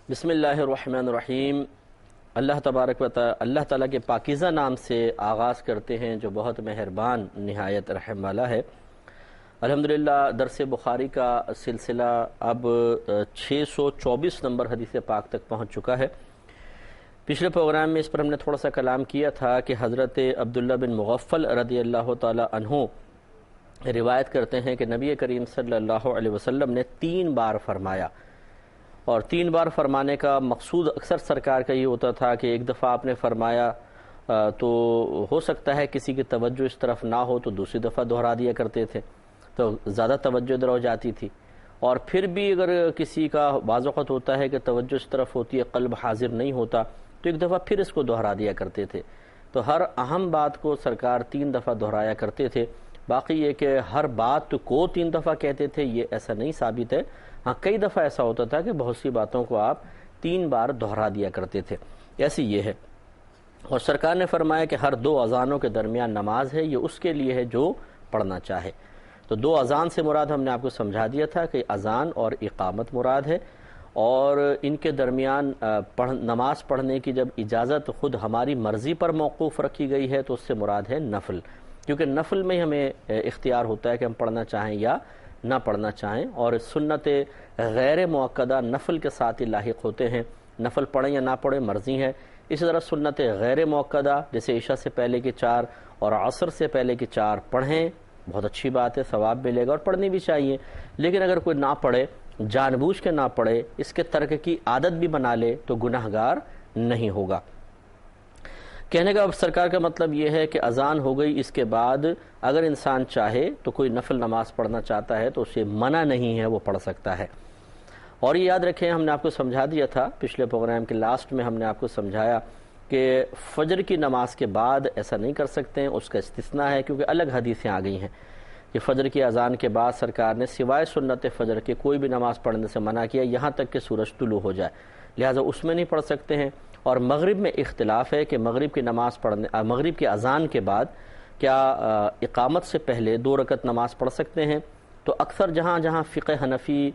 بسم اللہ الرحمن الرحیم۔ اللہ تبارک و تعالی اللہ تعالیٰ کے پاکیزہ نام سے آغاز کرتے ہیں جو بہت مہربان نہایت رحم والا ہے۔ الحمدللہ درس بخاری کا سلسلہ اب 624 نمبر حدیث پاک تک پہنچ چکا ہے۔ پچھلے پروگرام میں اس پر ہم نے تھوڑا سا کلام کیا تھا کہ حضرت عبداللہ بن مغفل رضی اللہ تعالی عنہ روایت کرتے ہیں کہ نبی کریم صلی اللہ علیہ وسلم نے 3 بار فرمایا، اور 3 بار فرمانے کا مقصود اکثر سرکار کا یہ ہوتا تھا کہ ایک دفعہ آپ نے فرمایا تو ہو سکتا ہے کسی کی توجہ اس طرف نہ ہو تو دوسری دفعہ دہرا دیا کرتے تھے، تو زیادہ توجہ ادھر ہو جاتی تھی، اور پھر بھی اگر کسی کا بعض وقت ہوتا ہے کہ توجہ اس طرف ہوتی ہے، قلب حاضر نہیں ہوتا، تو ایک دفعہ پھر اس کو دہرا دیا کرتے تھے۔ تو ہر اہم بات کو سرکار 3 دفعہ دہرایا کرتے تھے۔ باقی یہ کہ ہر بات کو 3 دفعہ کہتے تھے یہ ایسا نہیں ثابت ہے، ہاں کئی دفعہ ایسا ہوتا تھا کہ بہت سی باتوں کو آپ 3 بار دہرا دیا کرتے تھے، ایسی یہ ہے۔ اور سرکار نے فرمایا کہ ہر 2 اذانوں کے درمیان نماز ہے، یہ اس کے لیے ہے جو پڑھنا چاہے۔ تو 2 اذان سے مراد ہم نے آپ کو سمجھا دیا تھا کہ اذان اور اقامت مراد ہے، اور ان کے درمیان نماز پڑھنے کی جب اجازت خود ہماری مرضی پر موقوف رکھی گئی ہے تو اس سے مراد ہے نفل، کیونکہ نفل میں ہمیں اختیار ہوتا ہے کہ ہم پڑھنا چاہیں یا نہ پڑھنا چاہیں، اور سنت غیر مؤکدہ نفل کے ساتھ ہی لاحق ہوتے ہیں، نفل پڑھیں یا نہ پڑھیں مرضی ہے۔ اسی طرح سنت غیر مؤکدہ جیسے عشاء سے پہلے کی 4 اور عصر سے پہلے کی 4 پڑھیں، بہت اچھی بات ہے، ثواب ملے گا اور پڑھنی بھی چاہیے، لیکن اگر کوئی نہ پڑھے، جان بوجھ کے نہ پڑھے، اس کے ترک کی عادت بھی بنا لے تو گناہ گار نہیں ہوگا۔ کہنے کا سرکار کا مطلب یہ ہے کہ اذان ہو گئی، اس کے بعد اگر انسان چاہے تو کوئی نفل نماز پڑھنا چاہتا ہے تو اسے منع نہیں ہے، وہ پڑھ سکتا ہے۔ اور یہ یاد رکھیں، ہم نے آپ کو سمجھا دیا تھا پچھلے پروگرام کے لاسٹ میں، ہم نے آپ کو سمجھایا کہ فجر کی نماز کے بعد ایسا نہیں کر سکتے ہیں، اس کا استثناء ہے کیونکہ الگ حدیثیں آ گئی ہیں کہ فجر کی اذان کے بعد سرکار نے سوائے سنت فجر کے کوئی بھی نماز پڑھنے سے منع کیا یہاں تک کہ سورج طلوع ہو جائے، لہٰذا اس میں نہیں پڑھ سکتے ہیں۔ اور مغرب میں اختلاف ہے کہ مغرب کی نماز پڑھنے مغرب کی اذان کے بعد کیا اقامت سے پہلے 2 رکعت نماز پڑھ سکتے ہیں؟ تو اکثر جہاں فقہ حنفی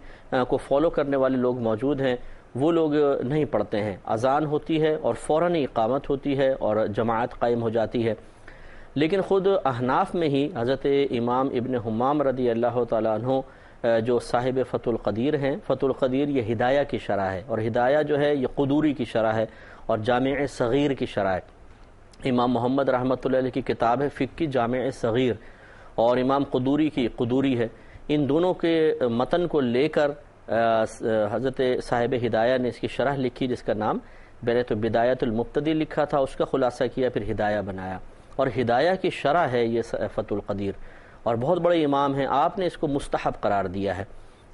کو فالو کرنے والے لوگ موجود ہیں وہ لوگ نہیں پڑھتے ہیں، اذان ہوتی ہے اور فوراً اقامت ہوتی ہے اور جماعت قائم ہو جاتی ہے۔ لیکن خود احناف میں ہی حضرت امام ابن حمام رضی اللہ تعالیٰ عنہ جو صاحب فتح القدیر ہیں، فتح القدیر یہ ہدایہ کی شرح ہے، اور ہدایہ جو ہے یہ قدوری کی شرح ہے اور جامع صغیر کی شرح ہے۔ امام محمد رحمۃ اللہ علیہ کی کتاب ہے فقہ کی جامع صغیر، اور امام قدوری کی قدوری ہے۔ ان دونوں کے متن کو لے کر حضرت صاحب ہدایہ نے اس کی شرح لکھی جس کا نام پہلے تو بدایت المبتدی لکھا تھا، اس کا خلاصہ کیا، پھر ہدایہ بنایا، اور ہدایہ کی شرح ہے یہ فتح القدیر، اور بہت بڑے امام ہیں، آپ نے اس کو مستحب قرار دیا ہے۔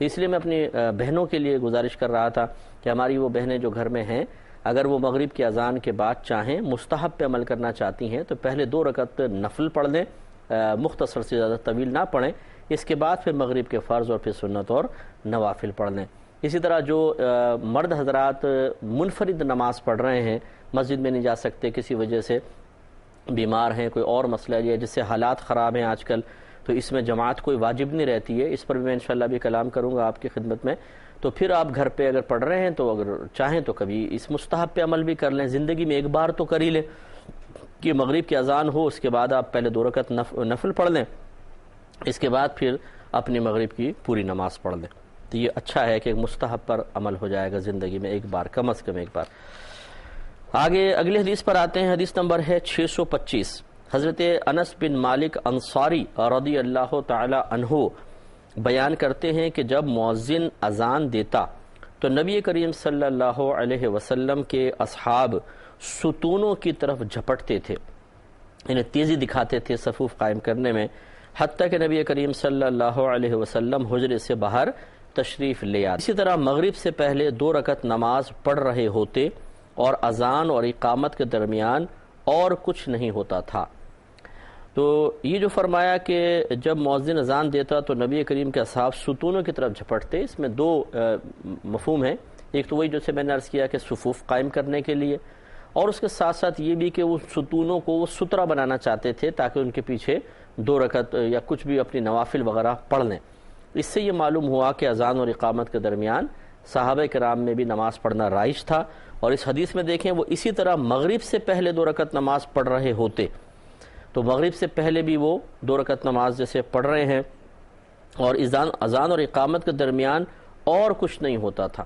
اس لیے میں اپنی بہنوں کے لیے گزارش کر رہا تھا کہ ہماری وہ بہنیں جو گھر میں ہیں اگر وہ مغرب کی اذان کے بعد چاہیں مستحب پہ عمل کرنا چاہتی ہیں تو پہلے 2 رکعت نفل پڑھ لیں، مختصر سے زیادہ طویل نہ پڑھیں، اس کے بعد پھر مغرب کے فرض اور پھر سنت اور نوافل پڑھ لیں۔ اسی طرح جو مرد حضرات منفرد نماز پڑھ رہے ہیں، مسجد میں نہیں جا سکتے کسی وجہ سے، بیمار ہیں، کوئی اور مسئلہ ہے جس سے حالات خراب ہیں آج کل، تو اس میں جماعت کوئی واجب نہیں رہتی ہے، اس پر بھی میں انشاءاللہ بھی کلام کروں گا آپ کی خدمت میں۔ تو پھر آپ گھر پہ اگر پڑھ رہے ہیں تو اگر چاہیں تو کبھی اس مستحب پہ عمل بھی کر لیں، زندگی میں ایک بار تو کر ہی لیں کہ مغرب کی اذان ہو، اس کے بعد آپ پہلے 2 رکعت نفل پڑھ لیں، اس کے بعد پھر اپنی مغرب کی پوری نماز پڑھ لیں، تو یہ اچھا ہے کہ مستحب پر عمل ہو جائے گا زندگی میں ایک بار، کم از کم ایک بار۔ آگے اگلی حدیث پر آتے ہیں، حدیث نمبر ہے 625۔ حضرت انس بن مالک انصاری رضی اللہ تعالی عنہ بیان کرتے ہیں کہ جب مؤذن اذان دیتا تو نبی کریم صلی اللہ علیہ وسلم کے اصحاب ستونوں کی طرف جھپٹتے تھے، انہیں تیزی دکھاتے تھے صفوف قائم کرنے میں، حتیٰ کہ نبی کریم صلی اللہ علیہ وسلم حجرے سے باہر تشریف لے آتے۔ اسی طرح مغرب سے پہلے 2 رکعت نماز پڑھ رہے ہوتے اور اذان اور اقامت کے درمیان اور کچھ نہیں ہوتا تھا۔ تو یہ جو فرمایا کہ جب مؤذن اذان دیتا تو نبی کریم کے اصحاب ستونوں کی طرف جھپٹتے، اس میں 2 مفہوم ہیں۔ ایک تو وہی جو سے میں نے عرض کیا کہ صفوف قائم کرنے کے لیے، اور اس کے ساتھ ساتھ یہ بھی کہ وہ ستونوں کو وہ سترا بنانا چاہتے تھے تاکہ ان کے پیچھے 2 رکعت یا کچھ بھی اپنی نوافل وغیرہ پڑھ لیں۔ اس سے یہ معلوم ہوا کہ اذان اور اقامت کے درمیان صحابہ کرام میں بھی نماز پڑھنا رائج تھا، اور اس حدیث میں دیکھیں وہ اسی طرح مغرب سے پہلے 2 رکعت نماز پڑھ رہے ہوتے، تو مغرب سے پہلے بھی وہ 2 رکعت نماز جیسے پڑھ رہے ہیں، اور اذان اور اقامت کے درمیان اور کچھ نہیں ہوتا تھا،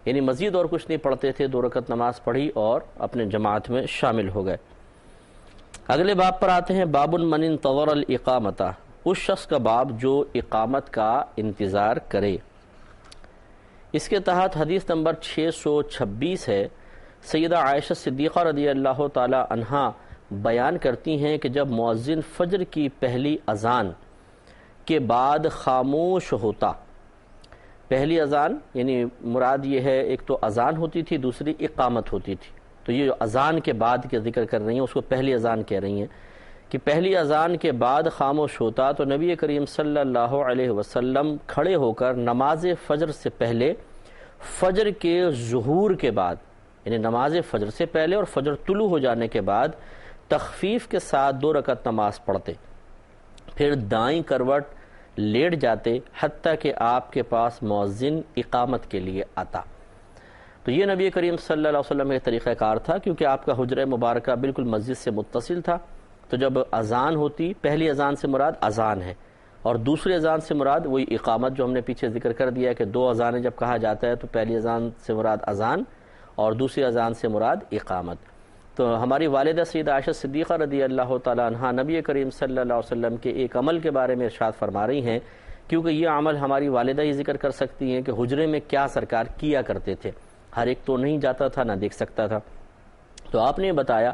یعنی مزید اور کچھ نہیں پڑھتے تھے، 2 رکعت نماز پڑھی اور اپنے جماعت میں شامل ہو گئے۔ اگلے باب پر آتے ہیں، باب من انتظر الاقامتہ، اس شخص کا باب جو اقامت کا انتظار کرے۔ اس کے تحت حدیث نمبر 626 ہے، سیدہ عائشہ صدیقہ رضی اللہ تعالی عنہا بیان کرتی ہیں کہ جب مؤذن فجر کی پہلی اذان کے بعد خاموش ہوتا، پہلی اذان یعنی مراد یہ ہے، ایک تو اذان ہوتی تھی، دوسری اقامت ہوتی تھی، تو یہ جو اذان کے بعد کے ذکر کر رہی ہیں اس کو پہلی اذان کہہ رہی ہیں، کہ پہلی اذان کے بعد خاموش ہوتا تو نبی کریم صلی اللہ علیہ وسلم کھڑے ہو کر نماز فجر سے پہلے، فجر کے ظہور کے بعد، یعنی نماز فجر سے پہلے اور فجر طلوع ہو جانے کے بعد تخفیف کے ساتھ 2 رکعت نماز پڑھتے، پھر دائیں کروٹ لیٹ جاتے حتیٰ کہ آپ کے پاس مؤذن اقامت کے لیے آتا۔ تو یہ نبی کریم صلی اللہ علیہ وسلم کا طریقہ کار تھا، کیونکہ آپ کا حجرہ مبارکہ بالکل مسجد سے متصل تھا، تو جب اذان ہوتی، پہلی اذان سے مراد اذان ہے، اور دوسری اذان سے مراد وہی اقامت جو ہم نے پیچھے ذکر کر دیا کہ 2 اذانیں جب کہا جاتا ہے تو پہلی اذان سے مراد اذان اور دوسری اذان سے مراد اقامت۔ تو ہماری والدہ سیدہ عائشہ صدیقہ رضی اللہ تعالی عنہا نبی کریم صلی اللہ علیہ وسلم کے ایک عمل کے بارے میں ارشاد فرما رہی ہیں، کیونکہ یہ عمل ہماری والدہ ہی ذکر کر سکتی ہیں کہ حجرے میں کیا سرکار کیا کرتے تھے، ہر ایک تو نہیں جاتا تھا نہ دیکھ سکتا تھا۔ تو آپ نے بتایا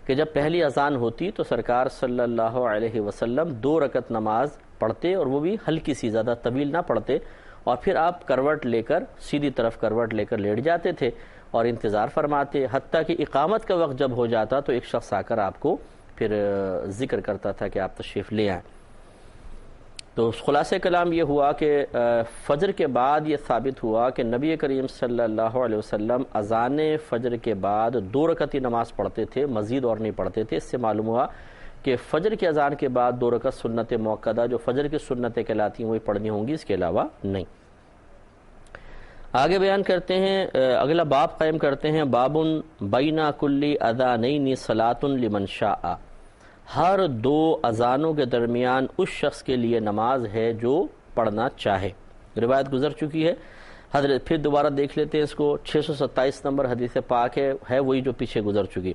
کہ جب پہلی اذان ہوتی تو سرکار صلی اللہ علیہ وسلم 2 رکعت نماز پڑھتے، اور وہ بھی ہلکی سی، زیادہ طویل نہ پڑھتے، اور پھر آپ کروٹ لے کر، سیدھی طرف کروٹ لے کر لیٹ جاتے تھے اور انتظار فرماتے، حتیٰ کہ اقامت کا وقت جب ہو جاتا تو ایک شخص آ کر آپ کو پھر ذکر کرتا تھا کہ آپ تشریف لے آئیں۔ تو خلاصہ کلام یہ ہوا کہ فجر کے بعد یہ ثابت ہوا کہ نبی کریم صلی اللہ علیہ وسلم اذان فجر کے بعد 2 رکعت نماز پڑھتے تھے، مزید اور نہیں پڑھتے تھے۔ اس سے معلوم ہوا کہ فجر کی اذان کے بعد 2 رکعت سنت موقدہ جو فجر کی سنتیں کہلاتی ہیں وہی پڑھنی ہوں گی، اس کے علاوہ نہیں۔ آگے بیان کرتے ہیں، اگلا باب قائم کرتے ہیں، باب بین کل اذانین صلاۃ لمن شاء، ہر 2 اذانوں کے درمیان اس شخص کے لیے نماز ہے جو پڑھنا چاہے۔ روایت گزر چکی ہے، حضرت پھر دوبارہ دیکھ لیتے ہیں اس کو، 627 نمبر حدیث پاک ہے وہی جو پیچھے گزر چکی۔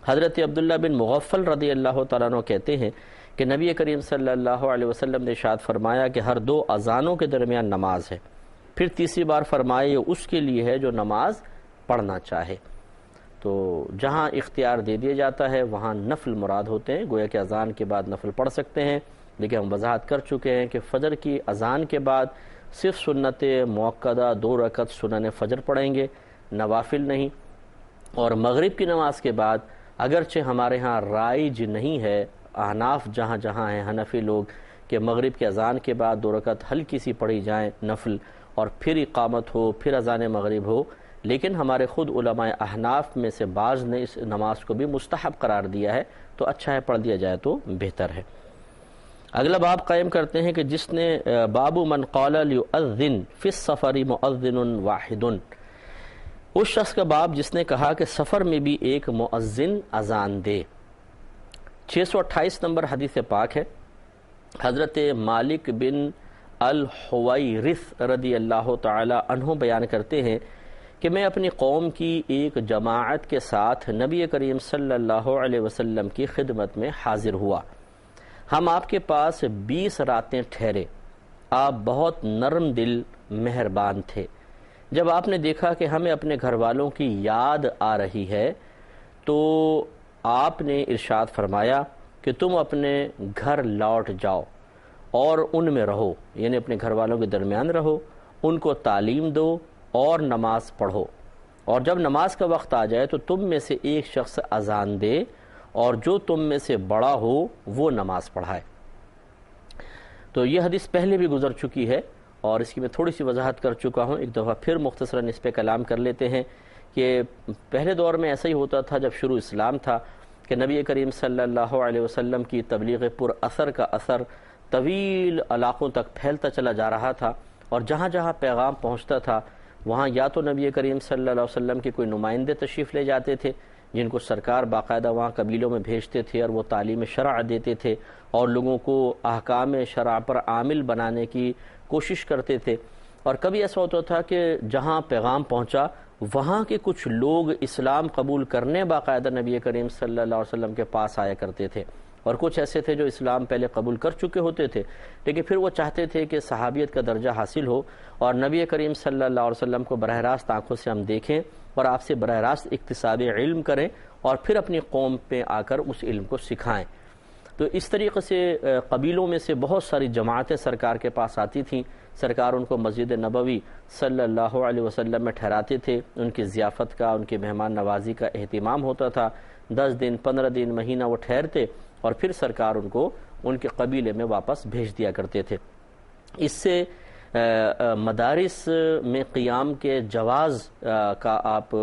حضرت عبداللہ بن مغفل رضی اللہ تعالیٰ عنہ کہتے ہیں کہ نبی کریم صلی اللہ علیہ وسلم نے ارشاد فرمایا کہ ہر 2 اذانوں کے درمیان نماز ہے، پھر تیسری بار فرمایا یہ اس کے لیے ہے جو نماز پڑھنا چاہے۔ تو جہاں اختیار دے دیا جاتا ہے وہاں نفل مراد ہوتے ہیں، گویا کہ اذان کے بعد نفل پڑھ سکتے ہیں، لیکن ہم وضاحت کر چکے ہیں کہ فجر کی اذان کے بعد صرف سنت موقدہ 2 رکعت سنن فجر پڑھیں گے، نوافل نہیں۔ اور مغرب کی نماز کے بعد اگرچہ ہمارے ہاں رائج نہیں ہے، احناف جہاں جہاں ہیں حنفی لوگ، کہ مغرب کی اذان کے بعد 2 رکعت ہلکی سی پڑھی جائیں نفل، اور پھر اقامت ہو، پھر اذان مغرب ہو، لیکن ہمارے خود علماء احناف میں سے بعض نے اس نماز کو بھی مستحب قرار دیا ہے، تو اچھا ہے پڑھ دیا جائے تو بہتر ہے۔ اگلا باب قائم کرتے ہیں کہ جس نے باب من قال لیؤذن فی السفر مؤذن واحد، اس شخص کا باب جس نے کہا کہ سفر میں بھی ایک مؤذن اذان دے۔ 628 نمبر حدیث پاک ہے، حضرت مالک بن الحویرث رضی اللہ تعالی عنہ بیان کرتے ہیں کہ میں اپنی قوم کی ایک جماعت کے ساتھ نبی کریم صلی اللہ علیہ وسلم کی خدمت میں حاضر ہوا، ہم آپ کے پاس 20 راتیں ٹھہرے، آپ بہت نرم دل مہربان تھے۔ جب آپ نے دیکھا کہ ہمیں اپنے گھر والوں کی یاد آ رہی ہے تو آپ نے ارشاد فرمایا کہ تم اپنے گھر لوٹ جاؤ اور ان میں رہو، یعنی اپنے گھر والوں کے درمیان رہو، ان کو تعلیم دو اور نماز پڑھو، اور جب نماز کا وقت آ جائے تو تم میں سے ایک شخص اذان دے اور جو تم میں سے بڑا ہو وہ نماز پڑھائے۔ تو یہ حدیث پہلے بھی گزر چکی ہے اور اس کی میں تھوڑی سی وضاحت کر چکا ہوں، ایک دفعہ پھر مختصراً اس پہ کلام کر لیتے ہیں کہ پہلے دور میں ایسا ہی ہوتا تھا جب شروع اسلام تھا کہ نبی کریم صلی اللہ علیہ وسلم کی تبلیغ پر اثر کا اثر طویل علاقوں تک پھیلتا چلا جا رہا تھا، اور جہاں جہاں پیغام پہنچتا تھا وہاں یا تو نبی کریم صلی اللہ علیہ وسلم کے کوئی نمائندے تشریف لے جاتے تھے جن کو سرکار باقاعدہ وہاں قبیلوں میں بھیجتے تھے اور وہ تعلیم شرع دیتے تھے اور لوگوں کو احکام شرع پر عامل بنانے کی کوشش کرتے تھے، اور کبھی ایسا ہوتا تھا کہ جہاں پیغام پہنچا وہاں کے کچھ لوگ اسلام قبول کرنے باقاعدہ نبی کریم صلی اللہ علیہ وسلم کے پاس آیا کرتے تھے، اور کچھ ایسے تھے جو اسلام پہلے قبول کر چکے ہوتے تھے لیکن پھر وہ چاہتے تھے کہ صحابیت کا درجہ حاصل ہو اور نبی کریم صلی اللہ علیہ وسلم کو براہ راست آنکھوں سے ہم دیکھیں اور آپ سے براہ راست اکتساب علم کریں اور پھر اپنی قوم پہ آ کر اس علم کو سکھائیں۔ تو اس طریقے سے قبیلوں میں سے بہت ساری جماعتیں سرکار کے پاس آتی تھیں، سرکار ان کو مسجد نبوی صلی اللہ علیہ وسلم میں ٹھہراتے تھے، ان کی ضیافت کا، ان کی مہمان نوازی کا اہتمام ہوتا تھا، 10 دن 15 دن مہینہ وہ ٹھہرتے اور پھر سرکار ان کو ان کے قبیلے میں واپس بھیج دیا کرتے تھے۔ اس سے مدارس میں قیام کے جواز کا آپ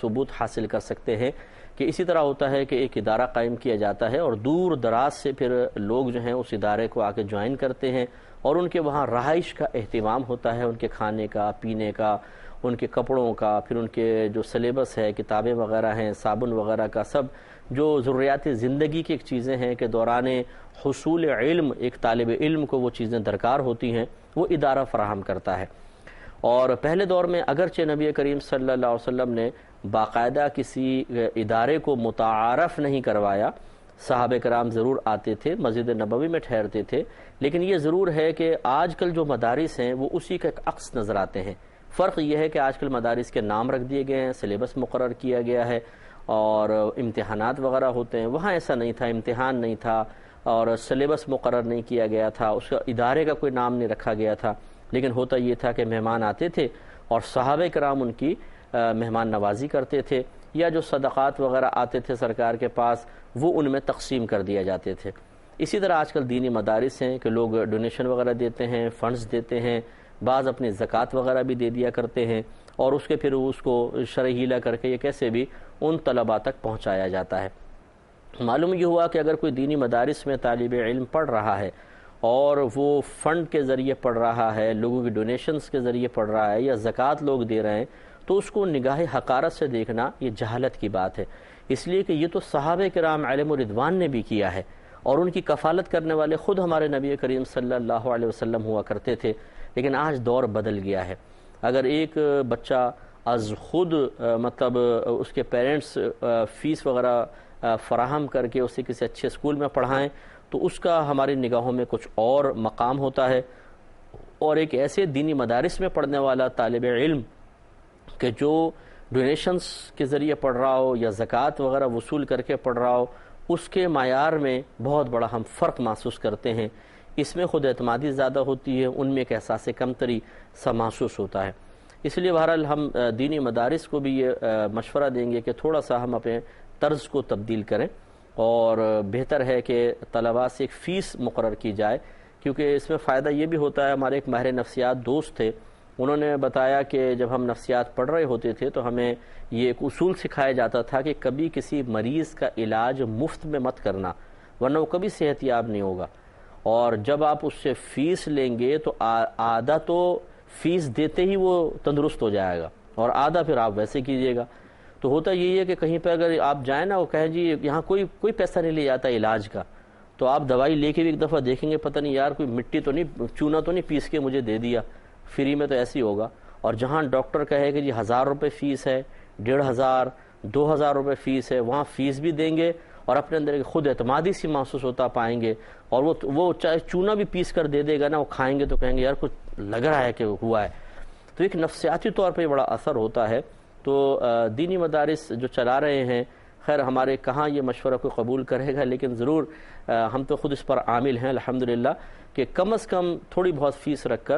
ثبوت حاصل کر سکتے ہیں کہ اسی طرح ہوتا ہے کہ ایک ادارہ قائم کیا جاتا ہے اور دور دراز سے پھر لوگ جو ہیں اس ادارے کو آ کے جوائن کرتے ہیں اور ان کے وہاں رہائش کا اہتمام ہوتا ہے، ان کے کھانے کا، پینے کا، ان کے کپڑوں کا، پھر ان کے جو سلیبس ہے، کتابیں وغیرہ ہیں، صابن وغیرہ کا، سب جو ضروریات زندگی کی ایک چیزیں ہیں کہ دوران حصول علم ایک طالب علم کو وہ چیزیں درکار ہوتی ہیں، وہ ادارہ فراہم کرتا ہے۔ اور پہلے دور میں اگرچہ نبی کریم صلی اللہ علیہ وسلم نے باقاعدہ کسی ادارے کو متعارف نہیں کروایا، صحابہ کرام ضرور آتے تھے، مسجد نبوی میں ٹھہرتے تھے، لیکن یہ ضرور ہے کہ آج کل جو مدارس ہیں وہ اسی کا ایک عکس نظر آتے ہیں۔ فرق یہ ہے کہ آج کل مدارس کے نام رکھ دیے گئے ہیں، سلیبس مقرر کیا گیا ہے اور امتحانات وغیرہ ہوتے ہیں، وہاں ایسا نہیں تھا، امتحان نہیں تھا اور سلیبس مقرر نہیں کیا گیا تھا، اس کا ادارے کا کوئی نام نہیں رکھا گیا تھا، لیکن ہوتا یہ تھا کہ مہمان آتے تھے اور صحابہ کرام ان کی مہمان نوازی کرتے تھے، یا جو صدقات وغیرہ آتے تھے سرکار کے پاس وہ ان میں تقسیم کر دیا جاتے تھے۔ اسی طرح آج کل دینی مدارس ہیں کہ لوگ ڈونیشن وغیرہ دیتے ہیں، فنڈز دیتے ہیں، بعض اپنی زکوٰۃ وغیرہ بھی دے دیا کرتے ہیں اور اس کے پھر اس کو شرعی ہیلہ کر کے یہ کیسے بھی ان طلباء تک پہنچایا جاتا ہے۔ معلوم یہ ہوا کہ اگر کوئی دینی مدارس میں طالب علم پڑھ رہا ہے اور وہ فنڈ کے ذریعے پڑھ رہا ہے، لوگوں کی ڈونیشنز کے ذریعے پڑھ رہا ہے یا زکوٰۃ لوگ دے رہے ہیں، تو اس کو نگاہ حقارت سے دیکھنا یہ جہالت کی بات ہے، اس لیے کہ یہ تو صحابہ کرام علیہم رضوان نے بھی کیا ہے اور ان کی کفالت کرنے والے خود ہمارے نبی کریم صلی اللہ علیہ وسلم ہوا کرتے تھے، لیکن آج دور بدل گیا ہے۔ اگر ایک بچہ از خود مطلب اس کے پیرنٹس فیس وغیرہ فراہم کر کے اسے کسی اچھے اسکول میں پڑھائیں تو اس کا ہماری نگاہوں میں کچھ اور مقام ہوتا ہے، اور ایک ایسے دینی مدارس میں پڑھنے والا طالب علم کہ جو ڈونیشنز کے ذریعے پڑھ رہا ہو یا زکوٰۃ وغیرہ وصول کر کے پڑھ رہا ہو، اس کے معیار میں بہت بڑا ہم فرق محسوس کرتے ہیں، اس میں خود اعتمادی زیادہ ہوتی ہے، ان میں ایک احساس کمتری سا محسوس ہوتا ہے۔ اس لیے بہرحال ہم دینی مدارس کو بھی یہ مشورہ دیں گے کہ تھوڑا سا ہم اپنے طرز کو تبدیل کریں، اور بہتر ہے کہ طلباء سے ایک فیس مقرر کی جائے، کیونکہ اس میں فائدہ یہ بھی ہوتا ہے۔ ہمارے ایک ماہر نفسیات دوست تھے، انہوں نے بتایا کہ جب ہم نفسیات پڑھ رہے ہوتے تھے تو ہمیں یہ ایک اصول سکھایا جاتا تھا کہ کبھی کسی مریض کا علاج مفت میں مت کرنا، ورنہ وہ کبھی صحت یاب نہیں ہوگا، اور جب آپ اس سے فیس لیں گے تو آدھا تو فیس دیتے ہی وہ تندرست ہو جائے گا اور آدھا پھر آپ ویسے کیجیے گا۔ تو ہوتا یہی ہے کہ کہیں پہ اگر آپ جائیں نا، وہ کہیں جی یہاں کوئی پیسہ نہیں لے جاتا علاج کا، تو آپ دوائی لے کے بھی ایک دفعہ دیکھیں گے پتہ نہیں یار کوئی مٹی تو نہیں، چونا تو نہیں پیس کے مجھے دے دیا فری میں، تو ایسے ہی ہوگا۔ اور جہاں ڈاکٹر کہے کہ جی 1000 روپے فیس ہے، 1500 2000 روپے فیس ہے، وہاں فیس بھی دیں گے اور اپنے اندر ایک خود اعتمادی سی محسوس ہوتا پائیں گے، اور وہ چاہے چونا بھی پیس کر دے دے گا نا، وہ کھائیں گے تو کہیں گے یار کچھ لگ رہا ہے کہ ہوا ہے۔ تو ایک نفسیاتی طور پہ بڑا اثر ہوتا ہے۔ تو دینی مدارس جو چلا رہے ہیں، خیر ہمارے کہاں یہ مشورہ کوئی قبول کرے گا، لیکن ضرور ہم تو خود اس پر عامل ہیں الحمدللہ کہ کم از کم تھوڑی بہت فیس رکھ کر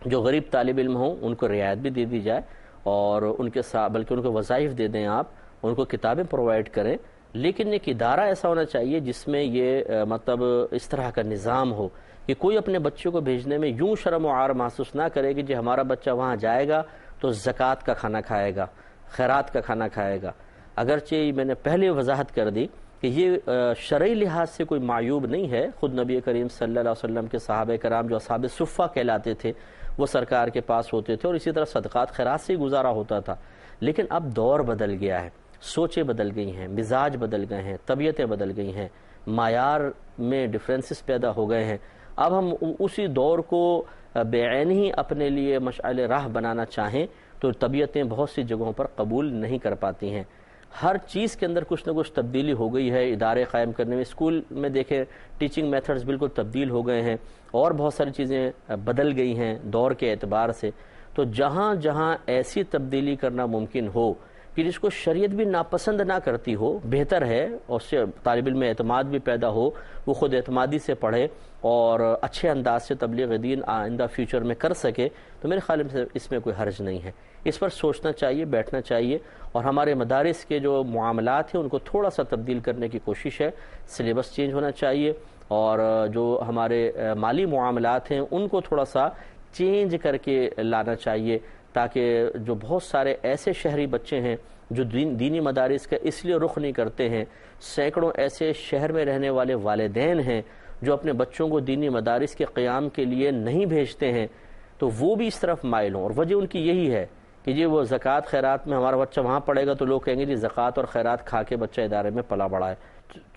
جو غریب طالب علم ہوں ان کو رعایت بھی دے دی جائے، اور ان کے ساتھ بلکہ ان کو وظائف دے دیں، آپ ان کو کتابیں پرووائڈ کریں، لیکن ایک ادارہ ایسا ہونا چاہیے جس میں یہ مطلب اس طرح کا نظام ہو کہ کوئی اپنے بچوں کو بھیجنے میں یوں شرم و عار محسوس نہ کرے کہ جی ہمارا بچہ وہاں جائے گا تو زکوٰۃ کا کھانا کھائے گا، خیرات کا کھانا کھائے گا۔ اگرچہ میں نے پہلے وضاحت کر دی کہ یہ شرعی لحاظ سے کوئی معیوب نہیں ہے، خود نبی کریم صلی اللہ علیہ وسلم کے صحابہ کرام جو اصحاب صفہ کہلاتے تھے وہ سرکار کے پاس ہوتے تھے اور اسی طرح صدقات خیرات سے ہی گزارا ہوتا تھا. لیکن اب دور بدل گیا ہے، سوچیں بدل گئی ہیں، مزاج بدل گئے ہیں، طبیعتیں بدل گئی ہیں، معیار میں ڈفرینسز پیدا ہو گئے ہیں. اب ہم اسی دور کو بے عین ہی اپنے لیے مشعل راہ بنانا چاہیں تو طبیعتیں بہت سی جگہوں پر قبول نہیں کر پاتی ہیں. ہر چیز کے اندر کچھ نہ کچھ تبدیلی ہو گئی ہے. ادارے قائم کرنے میں، اسکول میں دیکھیں ٹیچنگ میتھڈز بالکل تبدیل ہو گئے ہیں اور بہت ساری چیزیں بدل گئی ہیں دور کے اعتبار سے. تو جہاں جہاں ایسی تبدیلی کرنا ممکن ہو کہ جس کو شریعت بھی ناپسند نہ کرتی ہو، بہتر ہے، اور اس سے طالب علم میں اعتماد بھی پیدا ہو، وہ خود اعتمادی سے پڑھے اور اچھے انداز سے تبلیغ دین آئندہ فیوچر میں کر سکے، تو میرے خیال میں اس میں کوئی حرج نہیں ہے. اس پر سوچنا چاہیے، بیٹھنا چاہیے، اور ہمارے مدارس کے جو معاملات ہیں ان کو تھوڑا سا تبدیل کرنے کی کوشش ہے. سلیبس چینج ہونا چاہیے، اور جو ہمارے مالی معاملات ہیں ان کو تھوڑا سا چینج کر کے لانا چاہیے، تاکہ جو بہت سارے ایسے شہری بچے ہیں جو دینی مدارس کا اس لیے رخ نہیں کرتے ہیں، سینکڑوں ایسے شہر میں رہنے والے والدین ہیں جو اپنے بچوں کو دینی مدارس کے قیام کے لیے نہیں بھیجتے ہیں، تو وہ بھی اس طرف مائل ہوں. اور وجہ ان کی یہی ہے کہ جی وہ زکوٰۃ خیرات میں ہمارا بچہ وہاں پڑھے گا تو لوگ کہیں گے جی زکوٰۃ اور خیرات کھا کے بچہ ادارے میں پلا بڑھا ہے.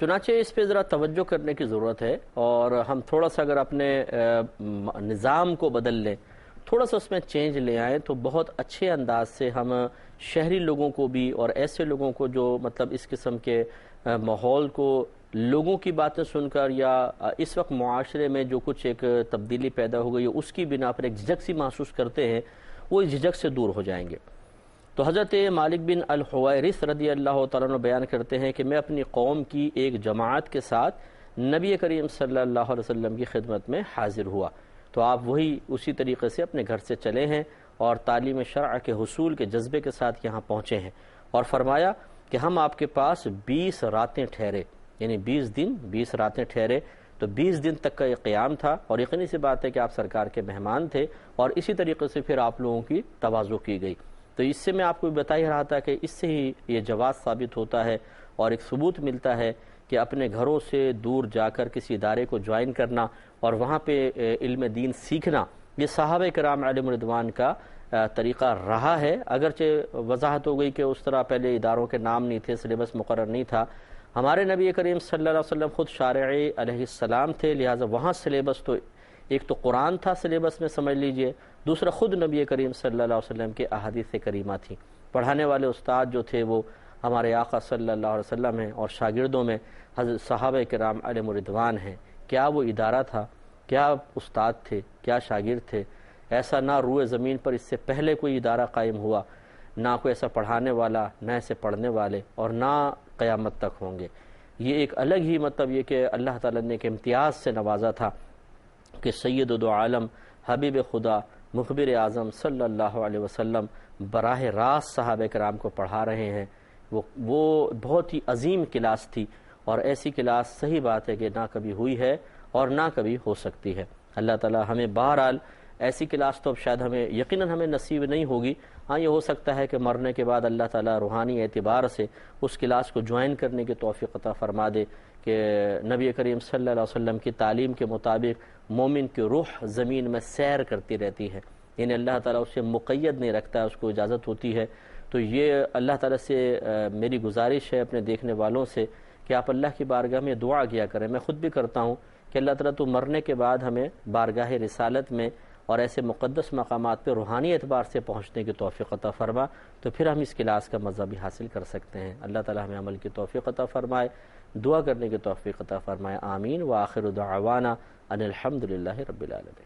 چنانچہ اس پہ ذرا توجہ کرنے کی ضرورت ہے، اور ہم تھوڑا سا اگر اپنے نظام کو بدل لیں، تھوڑا سا اس میں چینج لے آئیں، تو بہت اچھے انداز سے ہم شہری لوگوں کو بھی اور ایسے لوگوں کو جو مطلب اس قسم کے ماحول کو، لوگوں کی باتیں سن کر یا اس وقت معاشرے میں جو کچھ ایک تبدیلی پیدا ہو گئی ہے اس کی بنا پر ایک جھجک سی محسوس کرتے ہیں، وہ اس جھجک سے دور ہو جائیں گے. تو حضرت مالک بن الحویرث رضی اللہ تعالیٰ عنہ بیان کرتے ہیں کہ میں اپنی قوم کی ایک جماعت کے ساتھ نبی کریم صلی اللہ علیہ وسلم کی خدمت میں حاضر ہوا. تو آپ وہی اسی طریقے سے اپنے گھر سے چلے ہیں اور تعلیم شرع کے حصول کے جذبے کے ساتھ یہاں پہنچے ہیں، اور فرمایا کہ ہم آپ کے پاس 20 راتیں ٹھہرے، یعنی 20 دن 20 راتیں ٹھہرے. تو 20 دن تک کا یہ قیام تھا، اور یقینی سی بات ہے کہ آپ سرکار کے مہمان تھے، اور اسی طریقے سے پھر آپ لوگوں کی تواضع کی گئی. تو اس سے میں آپ کو بتا ہی رہا تھا کہ اس سے ہی یہ جواز ثابت ہوتا ہے اور ایک ثبوت ملتا ہے کہ اپنے گھروں سے دور جا کر کسی ادارے کو جوائن کرنا اور وہاں پہ علم دین سیکھنا، یہ صحابہ کرام علیہم رضوان کا طریقہ رہا ہے. اگرچہ وضاحت ہو گئی کہ اس طرح پہلے اداروں کے نام نہیں تھے، سلیبس مقرر نہیں تھا. ہمارے نبی کریم صلی اللہ علیہ وسلم خود شارع علیہ السلام تھے، لہٰذا وہاں سلیبس تو ایک تو قرآن تھا سلیبس میں سمجھ لیجئے، دوسرا خود نبی کریم صلی اللہ علیہ وسلم کے احادیث کریمہ تھیں. پڑھانے والے استاد جو تھے وہ ہمارے آقا صلی اللہ علیہ وسلم ہیں، اور شاگردوں میں حضرت صحابہ کرام علیہم رضوان ہیں. کیا وہ ادارہ تھا، کیا استاد تھے، کیا شاگرد تھے؟ ایسا نہ روئے زمین پر اس سے پہلے کوئی ادارہ قائم ہوا، نہ کوئی ایسا پڑھانے والا، نہ ایسے پڑھنے والے، اور نہ قیامت تک ہوں گے. یہ ایک الگ ہی مطلب یہ کہ اللہ تعالیٰ نے ایک امتیاز سے نوازا تھا کہ سید دو عالم حبیب خدا مخبر اعظم صلی اللہ علیہ وسلم براہ راست صحابہ کرام کو پڑھا رہے ہیں. وہ بہت ہی عظیم کلاس تھی، اور ایسی کلاس صحیح بات ہے کہ نہ کبھی ہوئی ہے اور نہ کبھی ہو سکتی ہے. اللہ تعالیٰ ہمیں بہرحال ایسی کلاس تو اب شاید یقیناً ہمیں نصیب نہیں ہوگی. ہاں یہ ہو سکتا ہے کہ مرنے کے بعد اللہ تعالیٰ روحانی اعتبار سے اس کلاس کو جوائن کرنے کی توفیق عطا فرما دے کہ نبی کریم صلی اللہ علیہ وسلم کی تعلیم کے مطابق مومن کی روح زمین میں سیر کرتی رہتی ہے، یعنی اللہ تعالیٰ اسے مقید نہیں رکھتا، اس کو اجازت ہوتی ہے. تو یہ اللہ تعالیٰ سے میری گزارش ہے اپنے دیکھنے والوں سے کہ آپ اللہ کی بارگاہ میں دعا کیا کریں. میں خود بھی کرتا ہوں کہ اللہ تعالیٰ تو مرنے کے بعد ہمیں بارگاہ رسالت میں اور ایسے مقدس مقامات پہ روحانی اعتبار سے پہنچنے کی توفیق عطا فرما، تو پھر ہم اس کلاس کا مزہ بھی حاصل کر سکتے ہیں. اللہ تعالیٰ ہمیں عمل کی توفیق عطا فرمائے، دعا کرنے کی توفیق عطا فرمائے. آمین. وآخر دعوانا ان الحمد للہ رب العالمین.